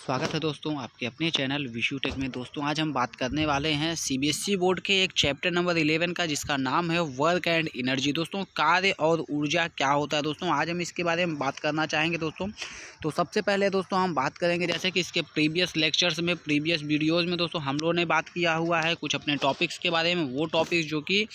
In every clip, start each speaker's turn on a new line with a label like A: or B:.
A: स्वागत है दोस्तों आपके अपने चैनल विशु टेक में। दोस्तों आज हम बात करने वाले हैं सीबीएसई बोर्ड के एक चैप्टर नंबर 11 का, जिसका नाम है वर्क एंड एनर्जी। दोस्तों कार्य और ऊर्जा क्या होता है, दोस्तों आज हम इसके बारे में बात करना चाहेंगे। दोस्तों तो सबसे पहले दोस्तों हम बात करेंगे, जैसे कि इसके प्रीवियस लेक्चर्स में, प्रीवियस वीडियोज़ में दोस्तों हम लोगों ने बात किया हुआ है कुछ अपने टॉपिक्स के बारे में। वो टॉपिक्स जो कि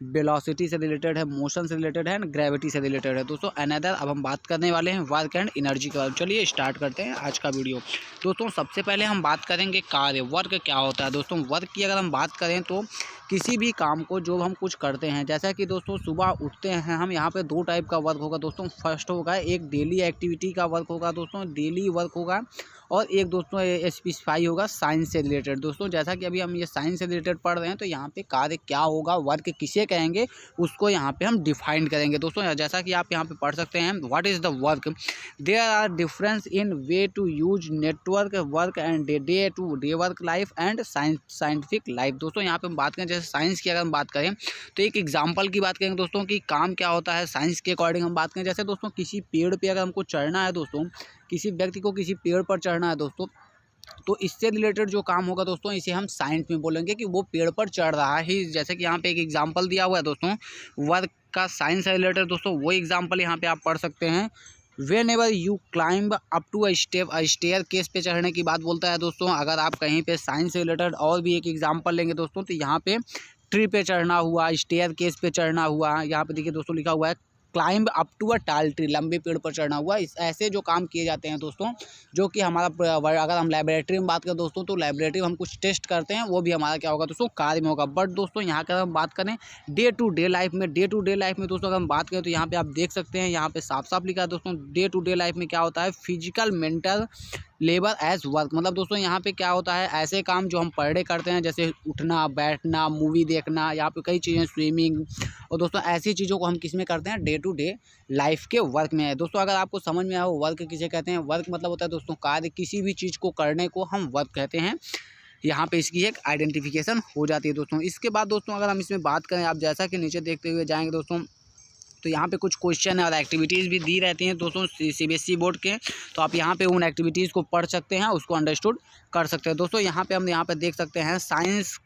A: वेलोसिटी से रिलेटेड है, मोशन से रिलेटेड है, ग्रेविटी से रिलेटेड है। दोस्तों अनदर अब हम बात करने वाले हैं वर्क एंड एनर्जी के बारे में। चलिए स्टार्ट करते हैं आज का वीडियो। दोस्तों सबसे पहले हम बात करेंगे कार्य, वर्क क्या होता है। दोस्तों वर्क की अगर हम बात करें तो किसी भी काम को जो हम कुछ करते हैं, जैसा कि दोस्तों सुबह उठते हैं हम, यहाँ पे दो टाइप का वर्क होगा दोस्तों। फर्स्ट होगा एक डेली एक्टिविटी का वर्क होगा दोस्तों, डेली वर्क होगा, और एक दोस्तों स्पेसिफाई होगा साइंस से रिलेटेड। दोस्तों जैसा कि अभी हम ये साइंस से रिलेटेड पढ़ रहे हैं, तो यहाँ पे कार्य क्या होगा, वर्क किसे कहेंगे, उसको यहाँ पे हम डिफाइन करेंगे। दोस्तों जैसा कि आप यहाँ पे पढ़ सकते हैं, what is the work, there are difference in way to use network work and day to day work life and scientific life. दोस्तों यहाँ पे हम बात करें, जैसे साइंस की अगर हम बात करें तो एक एग्जाम्पल की बात करेंगे दोस्तों कि काम क्या होता है साइंस के अकॉर्डिंग हम बात करें। जैसे दोस्तों किसी पेड़ पे अगर हमको चढ़ना है दोस्तों, किसी व्यक्ति को किसी पेड़ पर चढ़ना है दोस्तों, तो इससे रिलेटेड जो काम होगा दोस्तों, इसे हम साइंस में बोलेंगे कि वो पेड़ पर चढ़ रहा है। जैसे कि यहाँ पे एक एग्जांपल दिया हुआ है दोस्तों वर्क का साइंस से रिलेटेड। दोस्तों वो एग्जांपल यहाँ पे आप पढ़ सकते हैं, whenever you climb up to a staircase पे चढ़ने की बात बोलता है दोस्तों। अगर आप कहीं पे साइंस से रिलेटेड और भी एक एग्जांपल लेंगे दोस्तों, तो यहाँ पे ट्री पे चढ़ना हुआ, स्टेयर केस पे चढ़ना हुआ, यहाँ पे देखिए दोस्तों लिखा हुआ है क्लाइंब अप टू अ टाल ट्री, लंबे पेड़ पर चढ़ना हुआ। इस ऐसे जो काम किए जाते हैं दोस्तों, जो कि हमारा अगर हम लैबोरेटरी में बात करें दोस्तों, तो लैबोरेटरी में हम कुछ टेस्ट करते हैं, वो भी हमारा क्या होगा दोस्तों, कार्य में होगा। बट दोस्तों यहाँ का हम बात करें डे टू डे लाइफ में, डे टू डे लाइफ में दोस्तों अगर हम बात करें, तो यहाँ पे आप देख सकते हैं, यहाँ पे साफ साफ लिखा है दोस्तों, डे टू डे लाइफ में क्या होता है, physical mental labour as work. मतलब दोस्तों यहाँ पे क्या होता है, ऐसे काम जो हम पर डे करते हैं, जैसे उठना, बैठना, मूवी देखना, यहाँ पे कई चीज़ें, स्विमिंग, और दोस्तों ऐसी चीज़ों को हम किस में करते हैं, डे टू डे लाइफ के वर्क में है। दोस्तों अगर आपको समझ में आए वर्क किसे कहते हैं, वर्क मतलब होता है दोस्तों कार्य, किसी भी चीज़ को करने को हम वर्क कहते हैं। यहाँ पे इसकी एक आइडेंटिफिकेशन हो जाती है दोस्तों। इसके बाद दोस्तों अगर हम इसमें बात करें, आप जैसा कि नीचे देखते हुए जाएंगे दोस्तों, तो यहाँ पे कुछ क्वेश्चन और एक्टिविटीज़ भी दी रहती हैं दोस्तों सीबीएसई बोर्ड के, तो आप यहाँ पे उन एक्टिविटीज़ को पढ़ सकते हैं, उसको अंडरस्टूड कर सकते हैं। दोस्तों यहाँ पे हम यहाँ पे देख सकते हैं साइंस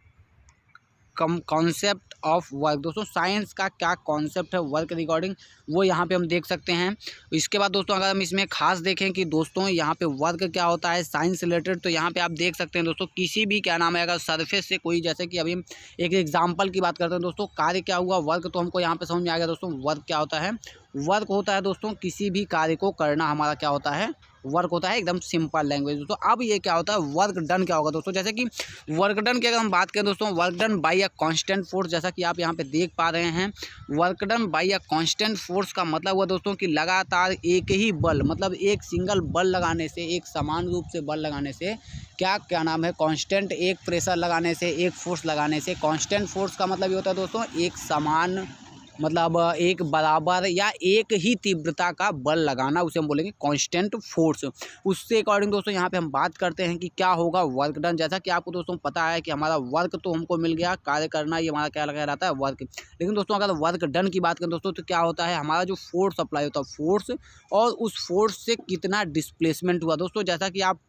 A: कॉन्सेप्ट ऑफ वर्क। दोस्तों साइंस का क्या कॉन्सेप्ट है वर्क रिगार्डिंग, वो यहाँ पे हम देख सकते हैं। इसके बाद दोस्तों अगर हम इसमें खास देखें कि दोस्तों यहाँ पे वर्क क्या होता है साइंस रिलेटेड, तो यहाँ पे आप देख सकते हैं दोस्तों, किसी भी क्या नाम है, अगर सरफेस से कोई, जैसे कि अभी हम एक एग्जाम्पल की बात करते हैं दोस्तों, कार्य क्या हुआ, वर्क, तो हमको यहाँ पे समझ में आ गया दोस्तों वर्क क्या होता है। वर्क होता है दोस्तों किसी भी कार्य को करना, हमारा क्या होता है, वर्क होता है, एकदम सिंपल लैंग्वेज दोस्तों। अब ये क्या होता है, वर्क डन क्या होगा दोस्तों, जैसे कि वर्क डन की अगर हम बात करें दोस्तों, work done by a constant force, जैसा कि आप यहाँ पे देख पा रहे हैं, work done by a constant force का मतलब हुआ दोस्तों कि लगातार एक ही बल, मतलब एक सिंगल बल लगाने से, एक समान रूप से बल लगाने से, क्या नाम है, कांस्टेंट एक प्रेशर लगाने से, एक फोर्स लगाने से। कांस्टेंट फोर्स का मतलब ये होता है दोस्तों एक समान, मतलब एक बराबर या एक ही तीव्रता का बल लगाना, उसे हम बोलेंगे कांस्टेंट फोर्स। उससे अकॉर्डिंग दोस्तों यहाँ पे हम बात करते हैं कि क्या होगा वर्क डन। जैसा कि आपको दोस्तों पता है कि हमारा वर्क तो हमको मिल गया, कार्य करना, ये हमारा क्या लगा रहता है, वर्क। लेकिन दोस्तों अगर वर्क डन की बात करें दोस्तों, तो क्या होता है, हमारा जो फोर्स अप्लाई होता है, फोर्स, और उस फोर्स से कितना डिस्प्लेसमेंट हुआ। दोस्तों जैसा कि आप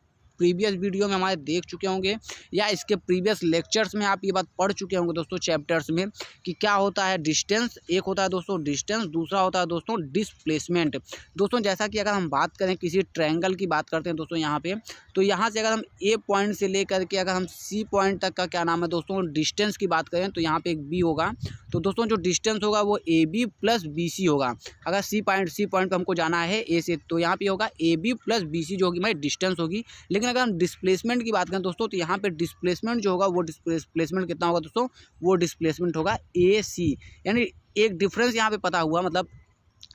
A: प्रीवियस वीडियो में हमारे देख चुके होंगे, या इसके प्रीवियस लेक्चर्स में आप ये बात पढ़ चुके होंगे दोस्तों चैप्टर्स में, कि क्या होता है डिस्टेंस, एक होता है दोस्तों डिस्टेंस, दूसरा होता है दोस्तों डिस्प्लेसमेंट। दोस्तों जैसा कि अगर हम बात करें किसी ट्रायंगल की बात करते हैं दोस्तों यहाँ पे, तो यहाँ से अगर हम ए पॉइंट से लेकर के अगर हम सी पॉइंट तक का क्या नाम है दोस्तों डिस्टेंस की बात करें, तो यहाँ पे एक बी होगा, तो दोस्तों जो डिस्टेंस होगा वो A B plus B C होगा। अगर सी पॉइंट पर हमको जाना है ए से, तो यहाँ पे होगा A B plus B C, जो होगी हमारी डिस्टेंस होगी। लेकिन अगर हम डिस्प्लेसमेंट की बात करें दोस्तों, तो यहाँ पे डिस्प्लेसमेंट जो होगा, वो डिस्प्लेसमेंट कितना होगा दोस्तों, वो डिस्प्लेसमेंट होगा ए सी। यानी एक डिफरेंस यहाँ पे पता हुआ, मतलब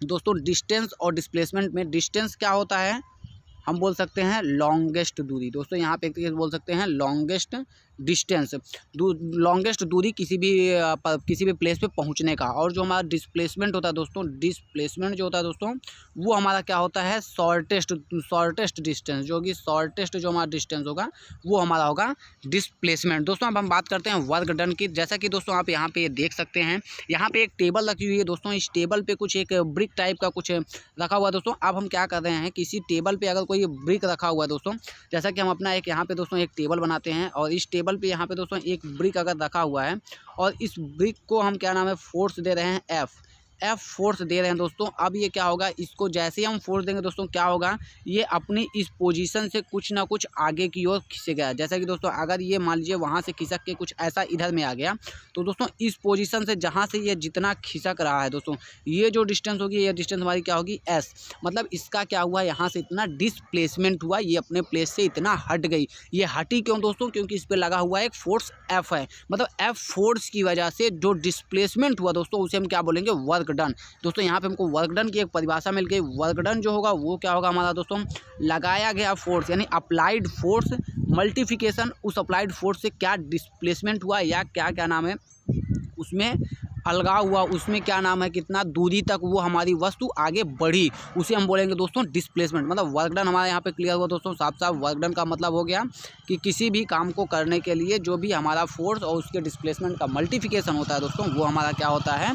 A: दोस्तों डिस्टेंस और डिस्प्लेसमेंट में, डिस्टेंस क्या होता है, हम बोल सकते हैं लॉन्गेस्ट दूरी। दोस्तों यहाँ पे एक तरीके से बोल सकते हैं लॉन्गेस्ट डिस्टेंस, लॉन्गेस्ट दूरी किसी भी प्लेस पे पहुँचने का। और जो हमारा डिस्प्लेसमेंट होता है दोस्तों, डिस्प्लेसमेंट जो होता है दोस्तों, वो हमारा क्या होता है, शॉर्टेस्ट डिस्टेंस, जो कि शॉर्टेस्ट जो हमारा डिस्टेंस होगा, वो हमारा होगा डिस्प्लेसमेंट। दोस्तों अब हम बात करते हैं वर्क डन की। जैसा कि दोस्तों आप यहाँ पे देख सकते हैं, यहाँ पे एक टेबल रखी हुई है दोस्तों, इस टेबल पे कुछ एक ब्रिक टाइप का कुछ रखा हुआ है दोस्तों। अब हम क्या कर रहे हैं, किसी टेबल पे अगर कोई ब्रिक रखा हुआ है दोस्तों। जैसा कि हम अपना एक यहाँ पे दोस्तों एक टेबल बनाते हैं और इस टेबल पे यहाँ पे दोस्तों एक ब्रिक अगर रखा हुआ है और इस ब्रिक को हम क्या नाम है फोर्स दे रहे हैं एफ फोर्स दे रहे हैं दोस्तों। अब ये क्या होगा, इसको जैसे ही हम फोर्स देंगे दोस्तों क्या होगा, ये अपनी इस पोजीशन से कुछ ना कुछ आगे की ओर खिंचेगा। जैसा कि दोस्तों अगर ये मान लीजिए वहाँ से खिसक के कुछ ऐसा इधर में आ गया तो दोस्तों इस पोजीशन से जहाँ से ये जितना खिसक रहा है दोस्तों, ये जो डिस्टेंस होगी ये डिस्टेंस हमारी क्या होगी एस। मतलब इसका क्या हुआ, यहाँ से इतना डिसप्लेसमेंट हुआ, ये अपने प्लेस से इतना हट गई। ये हटी क्यों दोस्तों, क्योंकि इस पर लगा हुआ एक फोर्स एफ है। मतलब एफ फोर्स की वजह से जो डिसप्लेसमेंट हुआ दोस्तों उसे हम क्या बोलेंगे, वर्क डन। दोस्तों यहाँ पे हमको वर्क डन की एक परिभाषा मिल गई। वर्क डन जो होगा वो क्या होगा हमारा दोस्तों, लगाया गया फोर्स यानी अप्लाइड फोर्स मल्टीप्लिकेशन उस अप्लाइड फोर्स से क्या डिस्प्लेसमेंट हुआ या क्या क्या नाम है उसमें अलगाव हुआ, उसमें क्या नाम है कितना दूरी तक वो हमारी वस्तु आगे बढ़ी, उसे हम बोलेंगे दोस्तों डिस्प्लेसमेंट। मतलब वर्क डन हमारे यहाँ पे क्लियर हुआ दोस्तों। साफ साफ वर्क डन का मतलब हो गया कि किसी भी काम को करने के लिए जो भी हमारा फोर्स और उसके डिस्प्लेसमेंट का मल्टीप्लिकेशन होता है दोस्तों वो हमारा क्या होता है,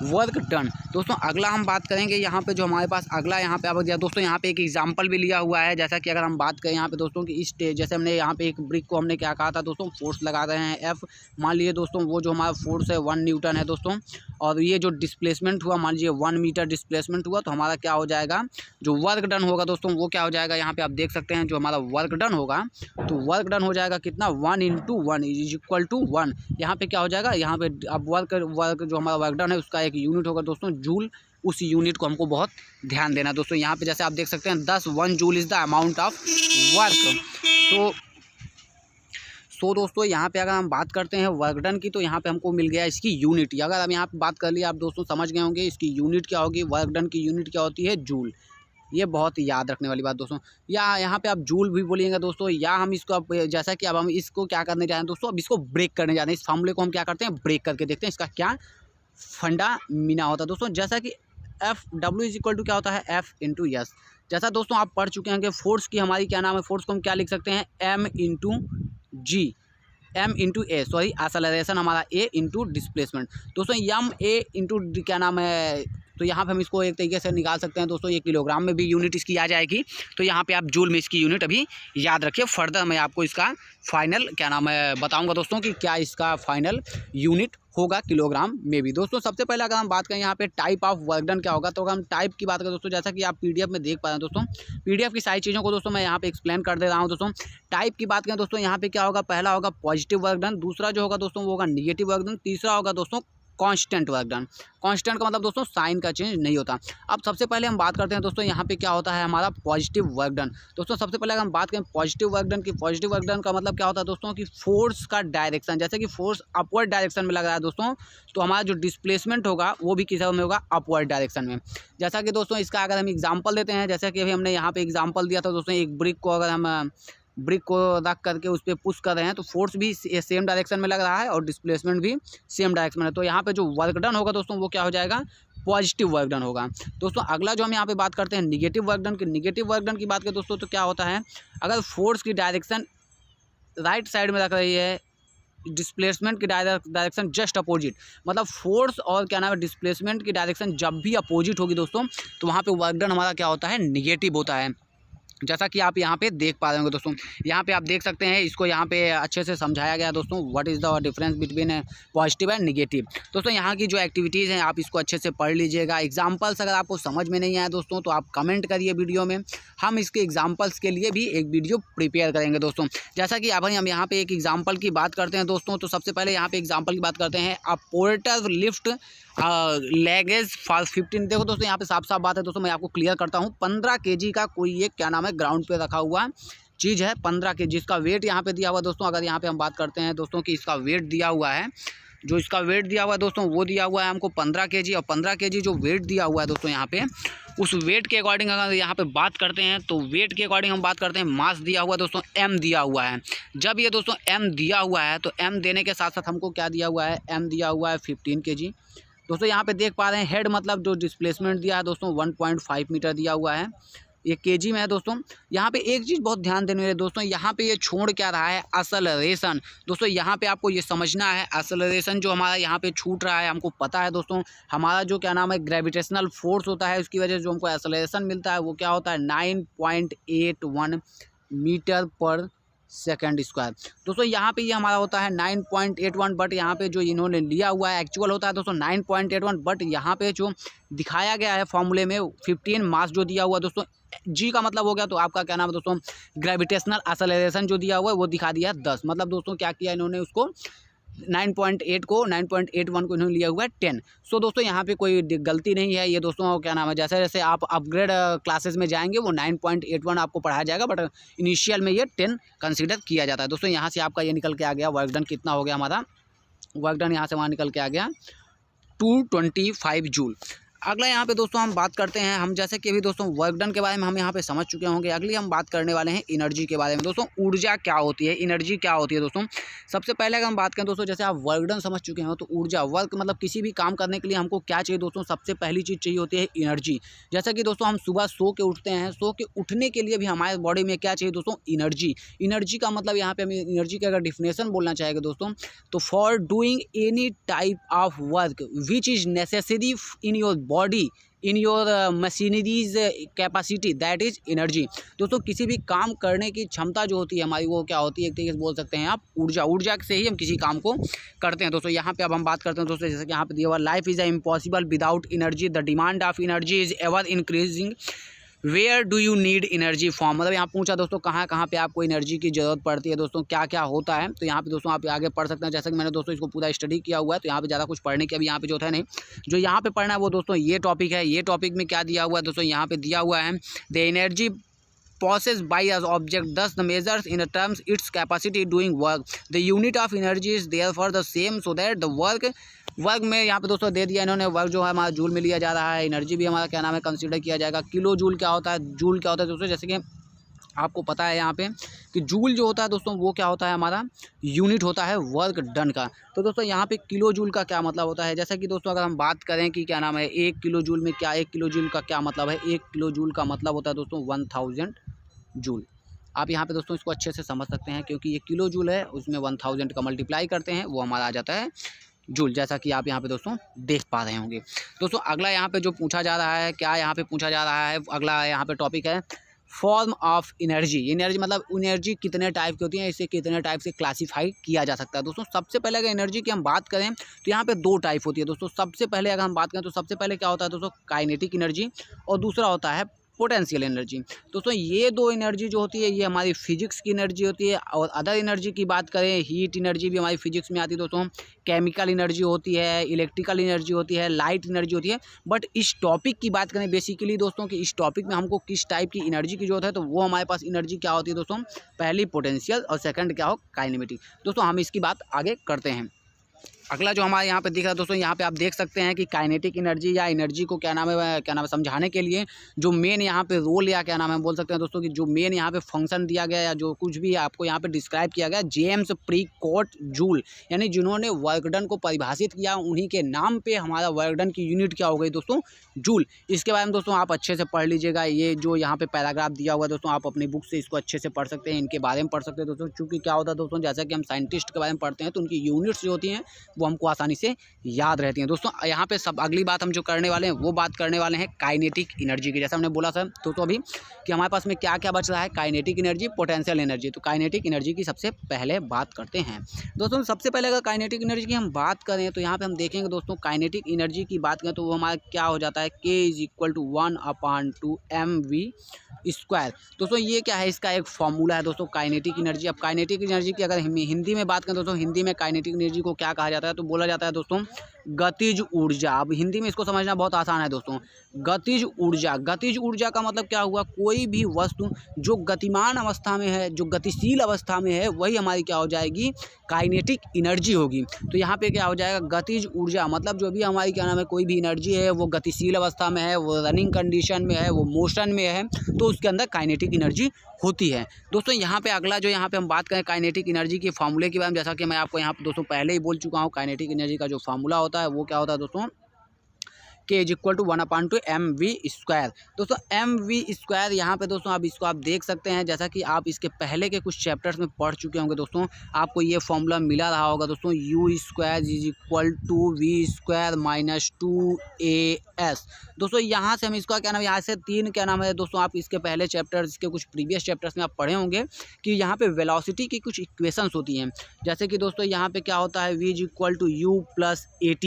A: वर्क डन। दोस्तों अगला हम बात करेंगे यहाँ पे जो हमारे पास अगला यहाँ पे आप दिया दोस्तों, यहाँ पे एक एग्जांपल भी लिया हुआ है। जैसा कि अगर हम बात करें यहाँ पे दोस्तों कि इस जैसे हमने यहाँ पे एक ब्रिक को हमने क्या कहा था दोस्तों, फोर्स लगा रहे हैं एफ। मान लीजिए दोस्तों वो जो हमारा फोर्स है 1 न्यूटन है दोस्तों, और ये जो डिस्प्लेसमेंट हुआ मान लीजिए 1 मीटर डिस्प्लेसमेंट हुआ, तो हमारा क्या हो जाएगा, जो वर्क डन होगा दोस्तों वो क्या हो जाएगा, यहाँ पे आप देख सकते हैं जो हमारा वर्क डन होगा तो वर्क डन हो जाएगा कितना, 1 × 1 = 1। यहाँ पे क्या हो जाएगा, यहाँ पे अब वर्क जो हमारा वर्क डन है उसका एक यूनिट होगा दोस्तों जूल। उस यूनिट को हमको बहुत ध्यान देना दोस्तों। यहाँ पे जैसे आप देख सकते हैं 1 joule is the amount of work. तो दोस्तों यहाँ पे अगर हम बात करते हैं वर्क डन की तो यहाँ पे हमको मिल गया इसकी यूनिट। अगर हम यहाँ पे बात कर लिया आप दोस्तों समझ गए होंगे इसकी यूनिट क्या होगी, वर्क डन की यूनिट क्या होती है, जूल। ये बहुत याद रखने वाली बात दोस्तों। या यहाँ पे आप जूल भी बोलिएगा दोस्तों, या हम इसको अब जैसा कि अब हम इसको क्या करने जा रहे हैं दोस्तों, अब इसको ब्रेक करने जा रहे हैं। इस फार्मूले को हम क्या करते हैं, ब्रेक करके देखते हैं इसका क्या फंडा मीना होता है दोस्तों। जैसा कि W क्या होता है, F × S। जैसा दोस्तों आप पढ़ चुके हैं कि फोर्स की हमारी क्या नाम है, फोर्स को हम क्या लिख सकते हैं, M × A, सॉरी एक्सेलरेशन हमारा A × डिस्प्लेसमेंट दोस्तों। A क्या नाम है, तो यहाँ पे हम इसको एक तरीके से निकाल सकते हैं दोस्तों, ये किलोग्राम में भी यूनिट इसकी आ जाएगी। तो यहाँ पे आप जूल में इसकी यूनिट अभी याद रखिए। फर्दर मैं आपको इसका फाइनल क्या नाम है बताऊँगा दोस्तों कि क्या इसका फाइनल यूनिट होगा किलोग्राम में भी। दोस्तों सबसे पहले अगर हम बात करें यहाँ पे टाइप ऑफ वर्क डन क्या होगा, तो अगर हम टाइप की बात करें दोस्तों, जैसा कि आप PDF में देख पा रहे हैं दोस्तों, PDF की सारी चीज़ों को दोस्तों मैं यहाँ पे एक्सप्लेन कर दे रहा हूँ दोस्तों। टाइप की बात करें दोस्तों, यहाँ पे क्या होगा, पहला होगा पॉजिटिव वर्क डन, दूसरा जो होगा दोस्तों वो होगा निगेटिव वर्क डन, तीसरा होगा दोस्तों कांस्टेंट वर्क डन। कांस्टेंट का मतलब दोस्तों साइन का चेंज नहीं होता। अब सबसे पहले हम बात करते हैं दोस्तों यहाँ पे क्या होता है हमारा पॉजिटिव वर्क डन। दोस्तों सबसे पहले अगर हम बात करें पॉजिटिव वर्क डन की, पॉजिटिव वर्क डन का मतलब क्या होता है दोस्तों कि फोर्स का डायरेक्शन, जैसे कि फोर्स अपवर्ड डायरेक्शन में लग रहा है दोस्तों, तो हमारा जो डिस्प्लेसमेंट होगा वो भी किस में होगा, अपवर्ड डायरेक्शन में। जैसा कि दोस्तों इसका अगर हम एग्जाम्पल देते हैं, जैसा कि अभी हमने यहाँ पे एग्जाम्पल दिया था दोस्तों, एक ब्रिक को अगर हम ब्रिक को रख करके उस पर पुश कर रहे हैं तो फोर्स भी सेम डायरेक्शन में लग रहा है और डिस्प्लेसमेंट भी सेम डायरेक्शन में है। तो यहाँ पे जो वर्क डन होगा दोस्तों वो क्या हो जाएगा, पॉजिटिव वर्क डन होगा। दोस्तों अगला जो हम यहाँ पे बात करते हैं निगेटिव वर्क डन की, निगेटिव वर्क डन की बात करें दोस्तों तो क्या होता है, अगर फोर्स की डायरेक्शन राइट साइड में रख रही है, डिस्प्लेसमेंट की डायरेक्शन जस्ट अपोजिट, मतलब फोर्स और क्या नाम है डिस्प्लेसमेंट की डायरेक्शन जब भी अपोजिट होगी दोस्तों तो वहाँ पे वर्क डन हमारा क्या होता है, निगेटिव होता है। जैसा कि आप यहाँ पे देख पा रहे होंगे दोस्तों, यहाँ पे आप देख सकते हैं इसको यहाँ पे अच्छे से समझाया गया दोस्तों, what is the difference between positive and negative. दोस्तों यहाँ की जो एक्टिविटीज़ हैं आप इसको अच्छे से पढ़ लीजिएगा। एग्जांपल्स अगर आपको समझ में नहीं आया दोस्तों तो आप कमेंट करिए वीडियो में, हम इसके एग्जाम्पल्स के लिए भी एक वीडियो प्रिपेयर करेंगे दोस्तों। जैसा कि अभी हम यहाँ पे एक एग्जाम्पल की बात करते हैं दोस्तों, तो सबसे पहले यहाँ पे एग्जाम्पल की बात करते हैं, अ पोर्टर लिफ्ट लगेज फॉर 15। देखो दोस्तों यहाँ पे साफ साफ बात है दोस्तों, मैं आपको क्लियर करता हूँ। 15 kg का कोई एक क्या नाम है ग्राउंड पे रखा हुआ चीज़ है, 15 kg, जिसका वेट यहाँ पे दिया हुआ दोस्तों। अगर यहाँ पे हम बात करते हैं दोस्तों कि इसका वेट दिया हुआ है, जो इसका वेट दिया हुआ है दोस्तों वो दिया हुआ है हमको 15 kg, और 15 kg जो वेट दिया हुआ है दोस्तों यहाँ पे, उस वेट के अकॉर्डिंग अगर यहाँ पे बात करते हैं तो वेट के अकॉर्डिंग हम बात करते हैं, मास दिया हुआ है दोस्तों, m दिया हुआ है। जब ये दोस्तों m दिया हुआ है तो m देने के साथ साथ हमको क्या दिया हुआ है, m दिया हुआ है 15 kg। दोस्तों यहाँ पे देख पा रहे हैं हेड मतलब जो डिस्प्लेसमेंट दिया है दोस्तों 1.5 मीटर दिया हुआ है। ये केजी में है दोस्तों। यहाँ पे एक चीज़ बहुत ध्यान देने वाली दोस्तों, यहाँ पे ये छोड़ क्या रहा है, एक्सेलरेशन। दोस्तों यहाँ पे आपको ये समझना है, एक्सेलरेशन जो हमारा यहाँ पे छूट रहा है, हमको पता है दोस्तों हमारा जो क्या नाम है ग्रेविटेशनल फोर्स होता है, उसकी वजह से जो हमको एक्सेलरेशन मिलता है वो क्या होता है 9.81 मीटर पर सेकंड स्क्वायर। दोस्तों यहाँ पे ये हमारा होता है 9.81, बट यहाँ पे जो इन्होंने लिया हुआ है एक्चुअल होता है दोस्तों 9.81, बट यहाँ पे जो दिखाया गया है फॉर्मूले में 15 मास जो दिया हुआ है दोस्तों, जी का मतलब हो गया तो आपका क्या नाम है दोस्तों ग्रेविटेशनल एक्सेलरेशन जो दिया हुआ है वो दिखा दिया 10। मतलब दोस्तों क्या किया इन्होंने, उसको 9.8 को 9.81 को इन्होंने लिया हुआ है 10। सो दोस्तों यहाँ पे कोई गलती नहीं है। ये दोस्तों क्या नाम है, जैसे जैसे आप अपग्रेड क्लासेस में जाएंगे वो 9.81 आपको पढ़ाया जाएगा, बट इनिशियल में ये 10 कंसीडर किया जाता है। दोस्तों यहाँ से आपका ये निकल के आ गया वर्क डन कितना हो गया, हमारा वर्क डन यहाँ से वहाँ निकल के आ गया 225 जूल। अगला यहाँ पे दोस्तों हम बात करते हैं, हम जैसे कि अभी दोस्तों वर्क डन के बारे में हम यहाँ पे समझ चुके होंगे। अगली हम बात करने वाले हैं एनर्जी के बारे में। दोस्तों ऊर्जा क्या होती है, एनर्जी क्या होती है दोस्तों। सबसे पहले अगर हम बात करें दोस्तों, जैसे आप वर्क डन समझ चुके हो तो ऊर्जा, वर्क मतलब किसी भी काम करने के लिए हमको क्या चाहिए दोस्तों, सबसे पहली चीज़ चाहिए होती है एनर्जी। जैसा कि दोस्तों हम सुबह सो के उठते हैं, सो के उठने के लिए भी हमारे बॉडी में क्या चाहिए दोस्तों, एनर्जी। एनर्जी का मतलब यहाँ पे हम एनर्जी का अगर डिफिनेशन बोलना चाहेंगे दोस्तों तो for doing any type of work which is necessary in your body in your machineries capacity, that is energy. दोस्तों किसी भी काम करने की क्षमता जो होती है हमारी वो क्या होती है, एक तरीके से बोल सकते हैं आप ऊर्जा। ऊर्जा से ही हम किसी काम को करते हैं दोस्तों। यहाँ पे अब हम बात करते हैं दोस्तों, जैसे कि यहाँ पे दिया हुआ life is impossible without energy, the demand of energy is ever increasing, where do you need energy form. मतलब यहाँ पूछा दोस्तों कहाँ कहाँ पे आपको एनर्जी की ज़रूरत पड़ती है दोस्तों, क्या क्या होता है। तो यहाँ पे दोस्तों आप आगे पढ़ सकते हैं, जैसे कि मैंने दोस्तों इसको पूरा स्टडी किया हुआ है, तो यहाँ पे ज़्यादा कुछ पढ़ने की अभी यहाँ पे जो है नहीं, जो यहाँ पे पढ़ना है वो दोस्तों ये टॉपिक है। ये टॉपिक में क्या दिया हुआ है दोस्तों, यहाँ पे दिया हुआ है the energy possessed by as object, thus the measures in terms its capacity doing work, the unit of energy is therefore the same, so that the work में यहाँ पे दोस्तों दे दिया इन्होंने, वर्क जो है हमारा जूल में लिया जा रहा है, एनर्जी भी हमारा क्या नाम है कंसीडर किया जाएगा। किलो जूल क्या होता है, जूल क्या होता है दोस्तों, जैसे कि आपको पता है यहाँ पे कि जूल जो होता है दोस्तों वो क्या होता है, हमारा यूनिट होता है वर्क डन का। तो दोस्तों यहाँ पे किलो जूल का क्या मतलब होता है, जैसा कि दोस्तों अगर हम बात करें कि क्या नाम है 1 किलो जूल में क्या, 1 किलो जूल का क्या मतलब है, 1 किलो जूल का मतलब होता है दोस्तों 1000 जूल। आप यहाँ पे दोस्तों इसको अच्छे से समझ सकते हैं, क्योंकि ये किलो जूल है उसमें 1000 का मल्टीप्लाई करते हैं वो हमारा आ जाता है जूल, जैसा कि आप यहाँ पे दोस्तों देख पा रहे होंगे। दोस्तों अगला यहाँ पे जो पूछा जा रहा है, क्या यहाँ पे पूछा जा रहा है, अगला यहाँ पे टॉपिक है फॉर्म ऑफ एनर्जी। एनर्जी मतलब एनर्जी कितने टाइप की होती है, इसे कितने टाइप से क्लासीफाई किया जा सकता है दोस्तों। सबसे पहले अगर एनर्जी की हम बात करें तो यहाँ पे 2 टाइप होती है दोस्तों। सबसे पहले अगर हम बात करें तो सबसे पहले क्या होता है दोस्तों, काइनेटिक एनर्जी, और दूसरा होता है पोटेंशियल एनर्जी। दोस्तों ये 2 एनर्जी जो होती है ये हमारी फिजिक्स की एनर्जी होती है, और अदर एनर्जी की बात करें हीट एनर्जी भी हमारी फिजिक्स में आती है दोस्तों, केमिकल एनर्जी होती है, इलेक्ट्रिकल एनर्जी होती है, लाइट एनर्जी होती है। बट इस टॉपिक की बात करें बेसिकली दोस्तों कि इस टॉपिक में हमको किस टाइप की एनर्जी की जरूरत है, तो वो हमारे पास एनर्जी क्या होती है दोस्तों, पहली पोटेंशियल और सेकंड क्या हो, काइनेमेटिक। दोस्तों हम इसकी बात आगे करते हैं। अगला जो हमारे यहाँ पे दिख रहा है दोस्तों, यहाँ पे आप देख सकते हैं कि काइनेटिक एनर्जी या एनर्जी को क्या नाम है समझाने के लिए जो मेन यहाँ पे रोल या क्या नाम है बोल सकते हैं दोस्तों कि जो मेन यहाँ पे फंक्शन दिया गया या जो कुछ भी आपको यहाँ पे डिस्क्राइब किया गया, जेम्स प्रीकॉट जूल, यानी जिन्होंने वर्क डन को परिभाषित किया उन्हीं के नाम पे हमारा वर्क डन की यूनिट क्या हो गई दोस्तों, जूल। इसके बारे में दोस्तों आप अच्छे से पढ़ लीजिएगा। ये जो यहाँ पे पैराग्राफ दिया हुआ है दोस्तों आप अपनी बुक से इसको अच्छे से पढ़ सकते हैं, इनके बारे में पढ़ सकते हैं दोस्तों। चूँकि क्या होता है दोस्तों, जैसा कि हम साइंटिस्ट के बारे में पढ़ते हैं तो उनकी यूनिट्स जो होती हैं वो हमको आसानी से याद रहती हैं दोस्तों। यहाँ पे सब अगली बात हम जो करने वाले हैं वो बात करने वाले हैं काइनेटिक एनर्जी की। जैसा हमने बोला सर दोस्तों अभी कि हमारे पास में क्या क्या बच रहा है, काइनेटिक एनर्जी, पोटेंशियल एनर्जी। तो काइनेटिक एनर्जी की सबसे पहले बात करते हैं दोस्तों। सबसे पहले अगर काइनेटिक एनर्जी की हम बात करें तो यहाँ पे हम देखेंगे दोस्तों, काइनेटिक एनर्जी की बात करें तो वो हमारा क्या हो जाता है, K = 1/2 mv²। दोस्तों ये क्या है, इसका एक फॉर्मूला है दोस्तों काइनेटिक एनर्जी। अब काइनेटिक एनर्जी की अगर हिंदी में बात करें दोस्तों, हिंदी में काइनेटिक एनर्जी को क्या कहा जाता है, तो बोला जाता है दोस्तों गतिज ऊर्जा। अब हिंदी में इसको समझना बहुत आसान है दोस्तों, गतिज ऊर्जा। गतिज ऊर्जा का मतलब क्या हुआ, कोई भी वस्तु जो गतिमान अवस्था में है, जो गतिशील अवस्था में है, वही हमारी क्या हो जाएगी, काइनेटिक एनर्जी होगी। तो यहाँ पे क्या हो जाएगा, गतिज ऊर्जा मतलब जो भी हमारी क्या नाम है कोई भी एनर्जी है वो गतिशील अवस्था में है, वो रनिंग कंडीशन में है, वो मोशन में है, तो उसके अंदर काइनेटिक एनर्जी होती है दोस्तों। यहाँ पे अगला जो यहाँ पे हम बात करें काइनेटिक एनर्जी के फार्मूले के बारे में, जैसा कि मैं आपको यहाँ पे दोस्तों पहले ही बोल चुका हूँ, काइनेटिक एनर्जी का जो फार्मूला होता है वो क्या होता है दोस्तों, के इज इक्वल टू 1/2 mv²। दोस्तों mv² यहाँ पे दोस्तों आप इसको आप देख सकते हैं, जैसा कि आप इसके पहले के कुछ चैप्टर्स में पढ़ चुके होंगे दोस्तों, आपको ये फॉर्मूला मिला रहा होगा दोस्तों, u² is equal to v² minus 2as। दोस्तों यहाँ से हम इसका क्या नाम है, यहाँ से 3 क्या नाम है दोस्तों, आप इसके पहले चैप्टर्स के कुछ प्रीवियस चैप्टर्स में आप पढ़े होंगे कि यहाँ पे वेलोसिटी की कुछ इक्वेशंस होती हैं। जैसे कि दोस्तों यहाँ पे क्या होता है, v is equal to u plus at,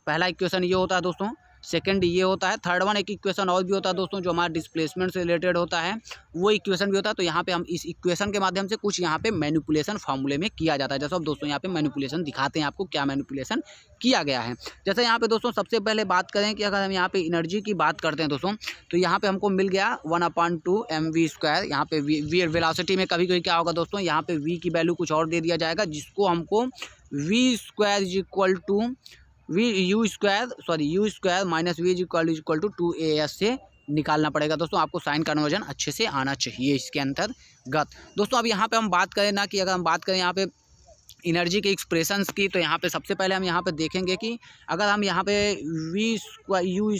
A: पहला इक्वेशन ये होता है दोस्तों, सेकंड ये होता है, थर्ड वन एक इक्वेशन और भी होता है दोस्तों जो हमारा डिस्प्लेसमेंट से रिलेटेड होता है, वो इक्वेशन भी होता है। तो यहाँ पे हम इस इक्वेशन के माध्यम से कुछ यहाँ पे मैनिपुलेशन फार्मूले में किया जाता है। जैसे अब दोस्तों यहाँ पे मैनिपुलेशन दिखाते हैं आपको, क्या मैनिपुलेशन किया गया है। जैसे यहाँ पे दोस्तों सबसे पहले बात करें कि अगर हम यहाँ पे एनर्जी की बात करते हैं दोस्तों, तो यहाँ पे हमको मिल गया 1/2 mv²। यहाँ पे वी वेलोसिटी में कभी कभी क्या होगा दोस्तों, यहाँ पे v की वैल्यू कुछ और दे दिया जाएगा, जिसको हमको v² is equal to u² minus v is equal to 2as से निकालना पड़ेगा दोस्तों। आपको साइन कन्वर्जन अच्छे से आना चाहिए इसके अंतर्गत। दोस्तों अब यहाँ पे हम बात करें ना कि अगर हम बात करें यहाँ पे एनर्जी के एक्सप्रेशंस की, तो यहाँ पे सबसे पहले हम यहाँ पे देखेंगे कि अगर हम यहाँ पे u²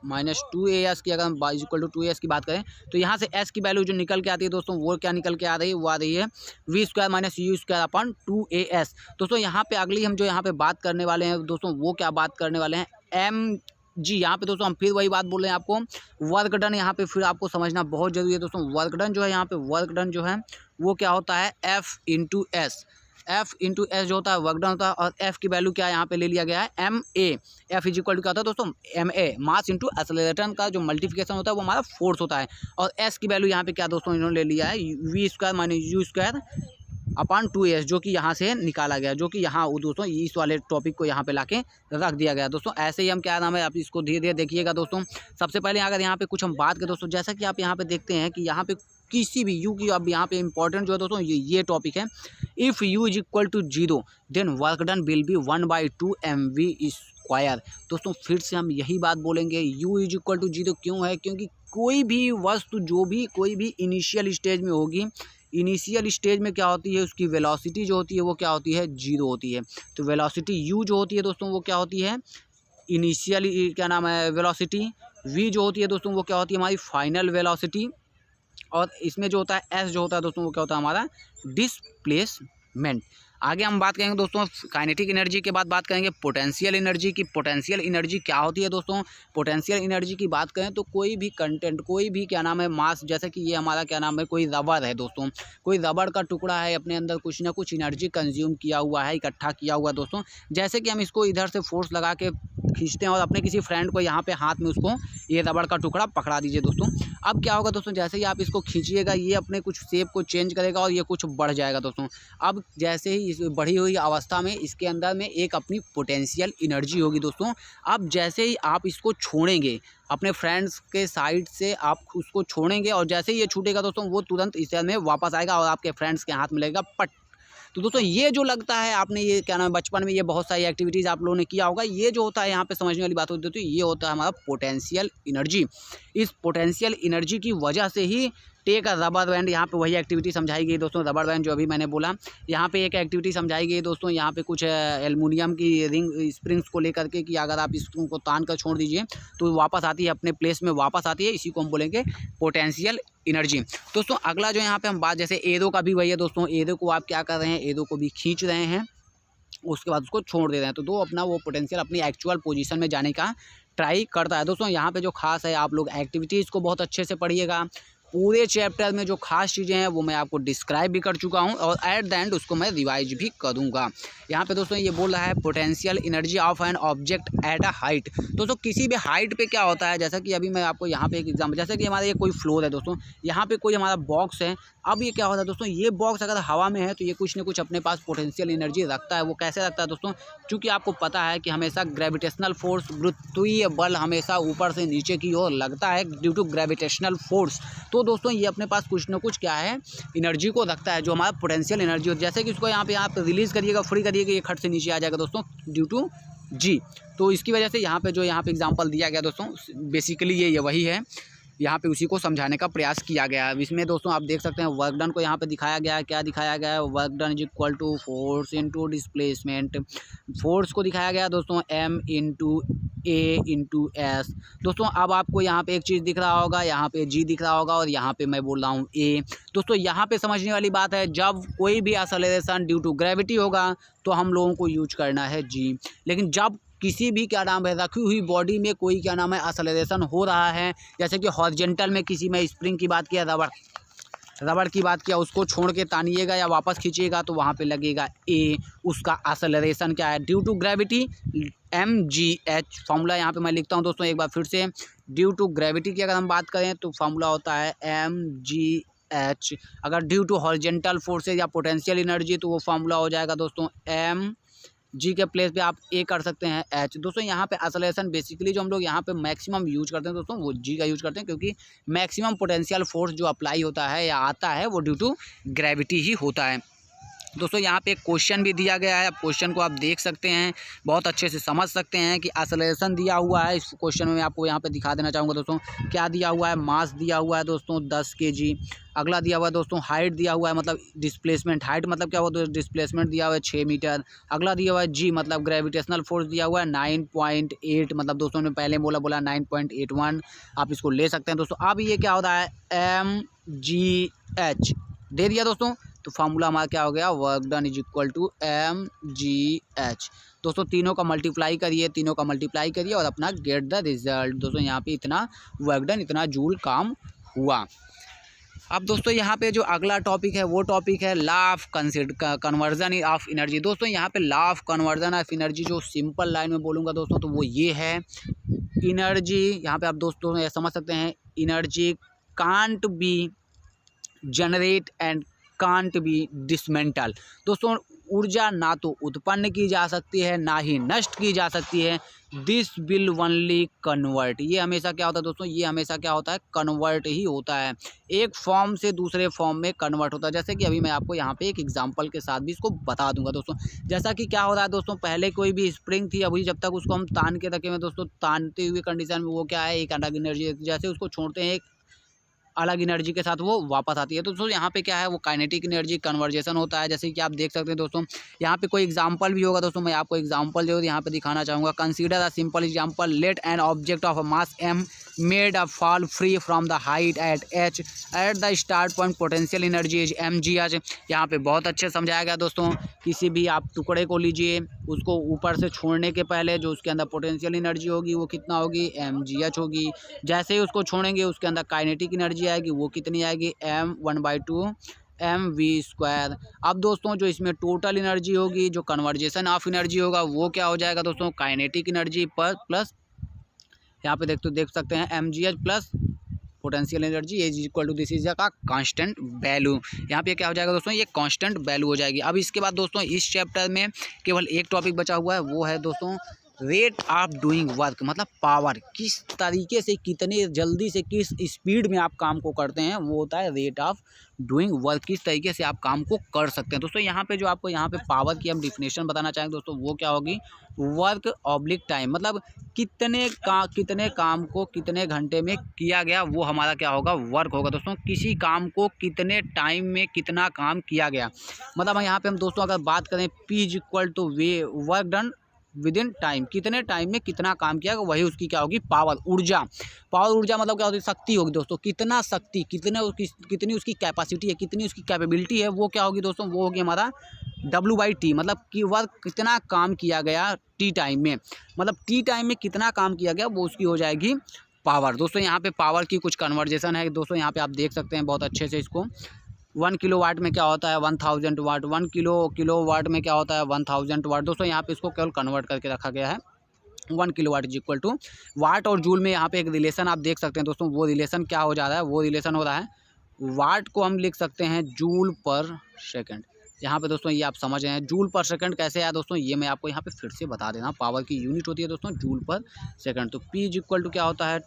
A: माइनस 2as की अगर हम इज इक्वल टू 2as की बात करें, तो यहाँ से s की वैल्यू जो निकल के आती है दोस्तों, वो क्या निकल के आ रही है, वो आ रही है v² माइनस u² 2as। दोस्तों यहाँ पे अगली हम जो यहाँ पे बात करने वाले हैं दोस्तों, वो क्या बात करने वाले हैं, mg। यहाँ पे दोस्तों हम फिर वही बात बोल रहे हैं आपको, वर्क डन यहाँ पे फिर आपको समझना बहुत जरूरी है दोस्तों। वर्क डन जो है यहाँ पे, वर्क डन जो है वो क्या होता है, f इंटू एस जो होता है वर्क डन होता है, और f की वैल्यू क्या है यहाँ पे ले लिया गया है ma। f is equal to क्या होता है दोस्तों, ma मास इंटू एक्सेलरेटर का जो मल्टीप्लिकेशन होता है वो हमारा फोर्स होता है, और s की वैल्यू यहाँ पे क्या दोस्तों इन्होंने ले लिया है v² माइनस u² 2as, जो कि यहाँ से निकाला गया, जो कि यहाँ दोस्तों इस वाले टॉपिक को यहाँ पे लाके रख दिया गया दोस्तों। ऐसे ही हम क्या नाम है, आप इसको धीरे धीरे देखिएगा दोस्तों। सबसे पहले अगर यहाँ पे कुछ हम बात करें दोस्तों, जैसा कि आप यहाँ पे देखते हैं कि यहाँ पे किसी भी u की, अब यहाँ पे इंपॉर्टेंट जो है दोस्तों ये टॉपिक है, if u is equal to 0 then work done will be 1/2 mv²। दोस्तों फिर से हम यही बात बोलेंगे, u इज इक्वल टू 0 क्यों है, क्योंकि कोई भी वस्तु जो भी कोई भी इनिशियल स्टेज में होगी, इनिशियल स्टेज में क्या होती है, उसकी वेलोसिटी जो होती है वो क्या होती है, 0 होती है। तो वेलोसिटी u जो होती है दोस्तों वो क्या होती है, इनिशियल क्या नाम है वेलोसिटी, v जो होती है दोस्तों वो क्या होती है, हमारी फाइनल वेलोसिटी, और इसमें जो होता है s जो होता है दोस्तों वो क्या होता है, हमारा डिस्प्लेसमेंट। आगे हम बात करेंगे दोस्तों काइनेटिक एनर्जी के बाद बात करेंगे पोटेंशियल एनर्जी की। पोटेंशियल एनर्जी क्या होती है दोस्तों, पोटेंशियल एनर्जी की बात करें तो कोई भी कंटेंट, कोई भी क्या नाम है मास, जैसे कि ये हमारा क्या नाम है, कोई रबर है दोस्तों, कोई रबर का टुकड़ा है, अपने अंदर कुछ ना कुछ एनर्जी कंज्यूम किया हुआ है, इकट्ठा किया हुआ दोस्तों। जैसे कि हम इसको इधर से फोर्स लगा के खींचते हैं और अपने किसी फ्रेंड को यहाँ पे हाथ में उसको ये रबड़ का टुकड़ा पकड़ा दीजिए दोस्तों। अब क्या होगा दोस्तों, जैसे ही आप इसको खींचिएगा ये अपने कुछ शेप को चेंज करेगा और ये कुछ बढ़ जाएगा दोस्तों। अब जैसे ही इस बढ़ी हुई अवस्था में इसके अंदर में एक अपनी पोटेंशियल एनर्जी होगी दोस्तों। अब जैसे ही आप इसको छोड़ेंगे अपने फ्रेंड्स के साइड से, आप उसको छोड़ेंगे और जैसे ही ये छूटेगा दोस्तों वो तुरंत इस में वापस आएगा और आपके फ्रेंड्स के हाथ में लगेगा पट। तो दोस्तों ये जो लगता है, आपने ये क्या नाम है बचपन में ये बहुत सारी एक्टिविटीज़ आप लोगों ने किया होगा, ये जो होता है यहाँ पे समझने वाली बात होती है, ये होता है हमारा पोटेंशियल एनर्जी। इस पोटेंशियल एनर्जी की वजह से ही टेक अ रबर बैंड, यहाँ पे वही एक्टिविटी समझाई गई दोस्तों, रबर बैंड जो अभी मैंने बोला। यहाँ पे एक एक्टिविटी समझाई गई दोस्तों, यहाँ पे कुछ एल्युमिनियम की रिंग स्प्रिंग्स को लेकर के कि अगर आप इसको तान कर छोड़ दीजिए तो वापस आती है, अपने प्लेस में वापस आती है, इसी को हम बोलेंगे पोटेंशियल एनर्जी। दोस्तों अगला जो यहाँ पे हम बात, जैसे एरो का भी वही है दोस्तों, एरो को आप क्या कर रहे हैं, एरो को भी खींच रहे हैं, उसके बाद उसको छोड़ दे रहे हैं, तो अपना वो पोटेंशियल अपनी एक्चुअल पोजीशन में जाने का ट्राई करता है दोस्तों। यहाँ पे जो खास है, आप लोग एक्टिविटीज़ को बहुत अच्छे से पढ़िएगा। पूरे चैप्टर में जो खास चीज़ें हैं वो मैं आपको डिस्क्राइब भी कर चुका हूं और एट द एंड उसको मैं रिवाइज भी करूंगा। यहाँ पे दोस्तों ये बोल रहा है potential energy of an object at a height. दोस्तों किसी भी हाइट पे क्या होता है, जैसा कि अभी मैं आपको यहाँ पे एक एग्जाम्पल, जैसे कि हमारा ये कोई फ्लोर है दोस्तों, यहाँ पे कोई हमारा बॉक्स है। अब ये क्या होता है दोस्तों, ये बॉक्स अगर हवा में है तो ये कुछ ना कुछ अपने पास पोटेंशियल एनर्जी रखता है। वो कैसे रखता है दोस्तों, क्योंकि आपको पता है कि हमेशा ग्रेविटेशनल फोर्स, गुरुत्वीय बल हमेशा ऊपर से नीचे की ओर लगता है ड्यू टू ग्रेविटेशनल फोर्स। तो दोस्तों ये अपने पास कुछ ना कुछ क्या है, एनर्जी को रखता है, जो हमारा पोटेंशियल एनर्जी होती है। जैसे कि इसको यहाँ पे आप रिलीज़ करिएगा, फ्री करिएगा, ये खट से नीचे आ जाएगा दोस्तों ड्यू टू जी। तो इसकी वजह से यहाँ पे जो यहाँ पे एग्जांपल दिया गया दोस्तों, बेसिकली ये वही है। यहाँ पे उसी को समझाने का प्रयास किया गया है। इसमें दोस्तों आप देख सकते हैं वर्क डन को यहाँ पे दिखाया गया है। क्या दिखाया गया है? Work done is equal to force into displacement. Force को दिखाया गया दोस्तों M into A into S। दोस्तों अब आपको यहाँ पे एक चीज़ दिख रहा होगा, यहाँ पे G दिख रहा होगा और यहाँ पे मैं बोल रहा हूँ A। दोस्तों यहाँ पे समझने वाली बात है, जब कोई भी एक्सेलरेशन ड्यू टू ग्रेविटी होगा तो हम लोगों को यूज करना है G। लेकिन जब किसी भी क्या नाम है रखी हुई बॉडी में कोई क्या नाम है एक्सेलरेशन हो रहा है, जैसे कि हॉरिजॉन्टल में किसी में स्प्रिंग की बात किया, रबड़ की बात किया, उसको छोड़ के तानिएगा या वापस खींचिएगा तो वहाँ पे लगेगा A। उसका एक्सेलरेशन क्या है? Due to gravity mgh। Formula यहाँ पे मैं लिखता हूँ दोस्तों एक बार फिर से। ड्यू टू ग्रेविटी की अगर हम बात करें तो फार्मूला होता है mgh। अगर ड्यू टू हॉरिजॉन्टल फोर्सेज या पोटेंशियल एनर्जी तो वो फार्मूला हो जाएगा दोस्तों G के प्लेस पे आप A कर सकते हैं H। दोस्तों यहाँ पे एक्सेलरेशन बेसिकली जो हम लोग यहाँ पे मैक्सिमम यूज करते हैं दोस्तों वो G का यूज करते हैं, क्योंकि मैक्सिमम पोटेंशियल फोर्स जो अप्लाई होता है या आता है वो ड्यू टू ग्रेविटी ही होता है। दोस्तों यहाँ पे एक क्वेश्चन भी दिया गया है, अब क्वेश्चन को आप देख सकते हैं, बहुत अच्छे से समझ सकते हैं कि एक्सेलरेशन दिया हुआ है। इस क्वेश्चन में मैं आपको यहाँ पे दिखा देना चाहूँगा दोस्तों क्या दिया हुआ है। मास दिया हुआ है दोस्तों 10 kg। अगला दिया हुआ है दोस्तों हाइट दिया हुआ है, मतलब डिस्प्लेसमेंट। हाइट मतलब क्या हुआ दोस्तों? डिस्प्लेसमेंट दिया हुआ है 6 मीटर। अगला दिया हुआ है G मतलब ग्रेविटेशनल फोर्स दिया हुआ है 9.8, मतलब दोस्तों ने पहले बोला 9.81, आप इसको ले सकते हैं दोस्तों। अब ये क्या होता है? mgh दे दिया दोस्तों, तो फार्मूला हमारा क्या हो गया? Work done is equal to mgh। दोस्तों तीनों का मल्टीप्लाई करिए और अपना गेट द रिजल्ट। दोस्तों यहाँ पे इतना वर्क डन, इतना जूल काम हुआ। अब दोस्तों यहाँ पे जो अगला टॉपिक है वो टॉपिक है law of conversion of energy. दोस्तों यहाँ पे law of conversion of energy जो सिंपल लाइन में बोलूँगा दोस्तों तो वो ये है। एनर्जी यहाँ पे आप दोस्तों ये समझ सकते हैं, energy can't be generate and can't be dismantle. दोस्तों ऊर्जा ना तो उत्पन्न की जा सकती है ना ही नष्ट की जा सकती है। This will only convert. ये हमेशा क्या होता है दोस्तों? ये हमेशा क्या होता है? कन्वर्ट ही होता है, एक फॉर्म से दूसरे फॉर्म में कन्वर्ट होता है। जैसे कि अभी मैं आपको यहाँ पे एक एग्जांपल के साथ भी इसको बता दूंगा दोस्तों। जैसा कि क्या हो रहा है दोस्तों, पहले कोई भी स्प्रिंग थी, अभी जब तक उसको हम तान के रखे हैं दोस्तों, तानते हुए कंडीशन में वो क्या है? एक अलग एनर्जी, जैसे उसको छोड़ते हैं एक अलग एनर्जी के साथ वो वापस आती है। तो दोस्तों यहाँ पे क्या है? वो काइनेटिक एनर्जी कन्वर्जेशन होता है। जैसे कि आप देख सकते हैं दोस्तों, यहाँ पे कोई एग्जांपल भी होगा दोस्तों, मैं आपको एग्जांपल जो यहाँ पे दिखाना चाहूँगा। Consider a simple example, let an object of a mass m made a fall free from the height at h at the start point potential energy is mgh। यहाँ पे बहुत अच्छे समझाया गया दोस्तों। किसी भी आप टुकड़े को लीजिए, उसको ऊपर से छोड़ने के पहले जो उसके अंदर पोटेंशियल एनर्जी होगी वो कितना होगी? mgh होगी। जैसे ही उसको छोड़ेंगे उसके अंदर काइनेटिक एनर्जी आएगी, वो कितनी आएगी? m1/2 mv²। अब दोस्तों जो इसमें टोटल एनर्जी होगी, जो कन्वर्जेशन ऑफ एनर्जी होगा, वो क्या हो जाएगा दोस्तों? काइनेटिक एनर्जी पर प्लस यहाँ पे देख सकते हैं mgh plus potential energy is equal to this is का कांस्टेंट वैल्यू। यहाँ पे क्या हो जाएगा दोस्तों? ये कांस्टेंट वैल्यू हो जाएगी। अब इसके बाद दोस्तों इस चैप्टर में केवल एक टॉपिक बचा हुआ है, वो है दोस्तों रेट ऑफ डूइंग वर्क, मतलब पावर। किस तरीके से, कितने जल्दी से, किस स्पीड में आप काम को करते हैं, वो होता है रेट ऑफ डूइंग वर्क। किस तरीके से आप काम को कर सकते हैं दोस्तों। यहाँ पे जो आपको यहाँ पे पावर की हम डिफिनेशन बताना चाहेंगे दोस्तों, वो क्या होगी? वर्क ऑब्लिक टाइम, मतलब कितने काम को कितने घंटे में किया गया, वो हमारा क्या होगा? वर्क होगा दोस्तों। किसी काम को कितने टाइम में कितना काम किया गया, मतलब यहाँ पे हम दोस्तों अगर बात करें P is equal two way work done with in time, कितने टाइम में कितना काम किया, वही उसकी क्या होगी? पावर, ऊर्जा। पावर ऊर्जा मतलब क्या होती है? शक्ति होगी दोस्तों। कितना शक्ति, कितनी उसकी कैपेसिटी है, कितनी उसकी कैपेबिलिटी है, वो क्या होगी दोस्तों? वो होगी हमारा W/T, मतलब कि वर्क कितना काम किया गया टी टाइम में, मतलब टी टाइम में कितना काम किया गया, वो उसकी हो जाएगी पावर। दोस्तों यहाँ पे पावर की कुछ कन्वर्जेशन है दोस्तों, यहाँ पे आप देख सकते हैं बहुत अच्छे से इसको। 1 किलोवाट में क्या होता है? 1000 वाट। 1 किलोवाट में क्या होता है? 1000 वाट। दोस्तों यहाँ पे इसको केवल कन्वर्ट करके रखा गया है। 1 किलोवाट इज इक्वल टू वाट और जूल में यहाँ पे एक रिलेशन आप देख सकते हैं दोस्तों। वो रिलेशन क्या हो जा रहा है? वो रिलेशन हो रहा है, वाट को हम लिख सकते हैं जूल पर सेकेंड। यहाँ पे दोस्तों ये आप समझ रहे हैं जूल पर सेकंड कैसे आया दोस्तों, ये मैं आपको यहाँ पे फिर से बता देना। पावर की यूनिट होती है दोस्तों जूल पर सेकंड। तो P इज इक्वल टू क्या होता है?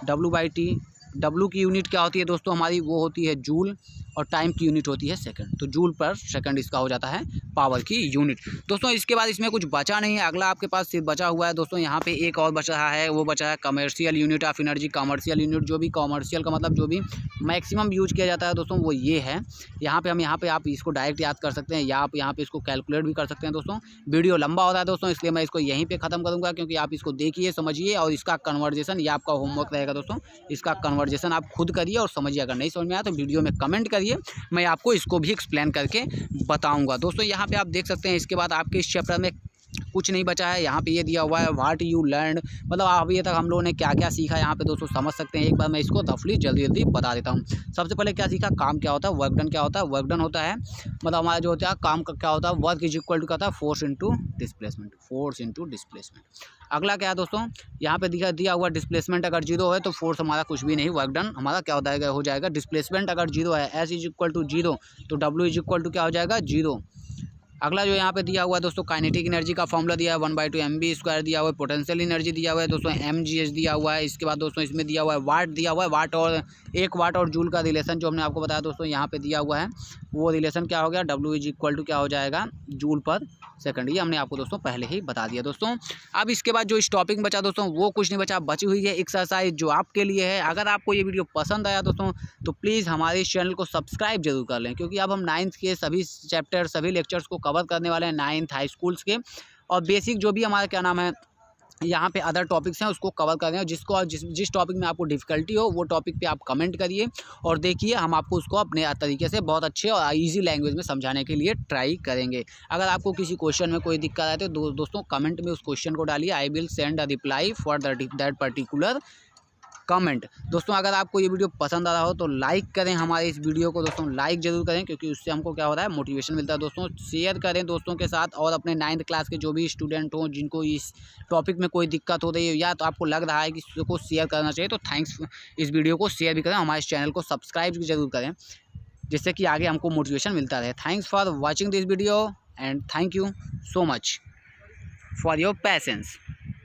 A: W/T। W की यूनिट क्या होती है दोस्तों हमारी? वो होती है जूल। और टाइम की यूनिट होती है सेकंड। तो जूल पर सेकंड इसका हो जाता है पावर की यूनिट। दोस्तों इसके बाद इसमें कुछ बचा नहीं है, अगला आपके पास सिर्फ बचा हुआ है दोस्तों यहाँ पे एक और बचा है, वो बचा है commercial unit of energy. Commercial unit जो भी कमर्शियल का मतलब जो भी मैक्सिमम यूज किया जाता है दोस्तों वो ये है। यहाँ पे आप इसको डायरेक्ट याद कर सकते हैं या आप यहाँ पे इसको कैलकुलेट भी कर सकते हैं दोस्तों। वीडियो लंबा होता है दोस्तों, इसलिए मैं इसको यहीं पे ख़त्म करूँगा, क्योंकि आप इसको देखिए समझिए और इसका कन्वर्जेशन, ये आपका होमवर्क रहेगा दोस्तों। इसका कन्वर्जेशन आप खुद करिए और समझिए। अगर नहीं समझ में आया तो वीडियो में कमेंट करिए, मैं आपको इसको भी एक्सप्लेन करके बताऊँगा दोस्तों। यहाँ पर आप देख सकते हैं इसके बाद आपके इस चैप्टर में कुछ नहीं बचा है। यहाँ पे ये दिया हुआ है व्हाट यू लर्न, मतलब अभी तक हम लोगों ने क्या क्या सीखा यहाँ पे दोस्तों समझ सकते हैं। एक बार मैं इसको रफली जल्दी बता देता हूँ। सबसे पहले क्या सीखा, काम क्या होता है, वर्क डन क्या होता है। वर्क डन होता है मतलब हमारा जो होता है काम का क्या होता है, वर्क इज इक्वल टू क्या होता है, force into displacement. Force into displacement. अगला क्या है दोस्तों, यहाँ पे दिया हुआ डिस्प्लेसमेंट अगर जीरो है तो फोर्स हमारा कुछ भी नहीं, वर्क डन हमारा क्या होता है, हो जाएगा। डिस्प्लेसमेंट अगर जीरो है, S is equal to zero, तो डब्ल्यू इज इक्वल टू क्या हो जाएगा, जीरो। अगला जो यहाँ पे दिया हुआ है दोस्तों, काइनेटिक एनर्जी का फॉर्मूला दिया है 1/2 mv² दिया हुआ है। पोटेंशियल एनर्जी दिया हुआ है दोस्तों, mgh दिया हुआ है। इसके बाद दोस्तों इसमें दिया हुआ है वाट दिया हुआ है। वाट और 1 वाट और जूल का रिलेशन जो हमने आपको बताया दोस्तों यहाँ पे दिया हुआ है, वो रिलेशन क्या हो गया, W इज इक्वल टू क्या हो जाएगा, जूल पर सेकंड। ये हमने आपको दोस्तों पहले ही बता दिया दोस्तों। अब इसके बाद जो इस टॉपिक में बचा दोस्तों वो कुछ नहीं बचा, बची हुई है एक्सरसाइज जो आपके लिए है। अगर आपको ये वीडियो पसंद आया दोस्तों तो प्लीज़ हमारे इस चैनल को सब्सक्राइब जरूर कर लें, क्योंकि अब हम 9th के सभी चैप्टर सभी लेक्चर्स को कवर करने वाले हैं, 9th हाई स्कूल्स के। और बेसिक जो भी हमारा क्या नाम है यहाँ पे अदर टॉपिक्स हैं उसको कवर कर रहे हैं। जिस टॉपिक में आपको डिफ़िकल्टी हो वो टॉपिक पे आप कमेंट करिए और देखिए, हम आपको उसको अपने तरीके से बहुत अच्छे और इजी लैंग्वेज में समझाने के लिए ट्राई करेंगे। अगर आपको किसी क्वेश्चन में कोई दिक्कत आए तो दोस्तों कमेंट में उस क्वेश्चन को डालिए, I will send a reply for that particular comment. दोस्तों अगर आपको ये वीडियो पसंद आ रहा हो तो लाइक करें हमारे इस वीडियो को दोस्तों, लाइक ज़रूर करें, क्योंकि उससे हमको क्या हो रहा है, मोटिवेशन मिलता है दोस्तों। शेयर करें दोस्तों के साथ, और अपने 9th क्लास के जो भी स्टूडेंट हों जिनको इस टॉपिक में कोई दिक्कत हो रही है या तो आपको लग रहा है कि इसको शेयर करना चाहिए, तो थैंक्स, इस वीडियो को शेयर भी करें। हमारे चैनल को सब्सक्राइब भी जरूर करें, जिससे कि आगे हमको मोटिवेशन मिलता रहे। Thanks for watching this video and thank you so much for your patience.